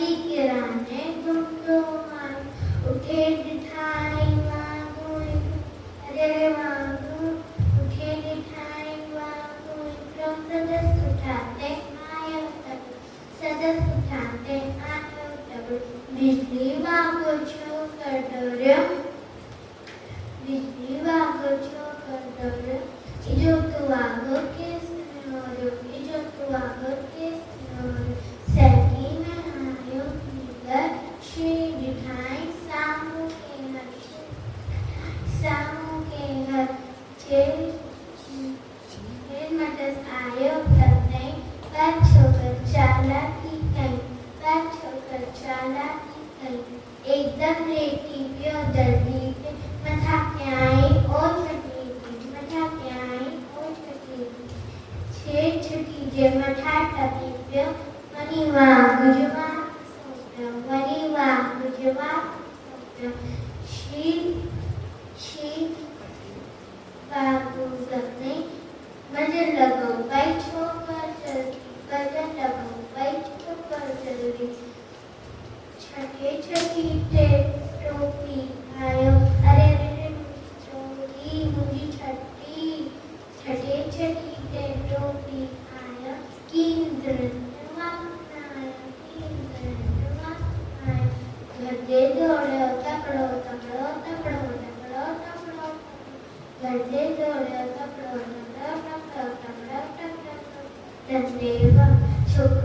वाली किराने घुमरो मार उठे दिठाई वागू अरे वागू उठे दिठाई वागू सदस उठाते आयो तब सदस उठाते आयो तब बिजली वागो छोकर डोर्यो बिजली वागो छोकर डोर्यो इजो तू वागो किस नोर्यो इजो तू वागो किस नोर्यो सैकी में आयो नीगर श्री दिठाई सामू के घर छेड़ मटस आयो तब नहीं पर छोकर चालाकी कहीं पर छोकर चालाकी कहीं एकदम रेती पे और दर्दी पे मथा के आई और छटी थी मथा के आई और छटी थी छेड़ छटी जे मथा टपी पे मनी गुजवा मनी गुजवा शी बाबू सबने मजे लगो भाई छोकर जल्दी मजे लगो भाई छोकर जल्दी छठे छठी ते टोपी आयो अरे रे चोरी मुझी छठी छठे छठी ते टोपी आयो कींद्र गड्ढे दौड़े तकड़ो तकड़ो तकड़ो तकड़ो तकड़ो गड्ढे दौड़े तकड़ो तकड़ो तकड़ो तकड़ो तकड़ो तकड़ो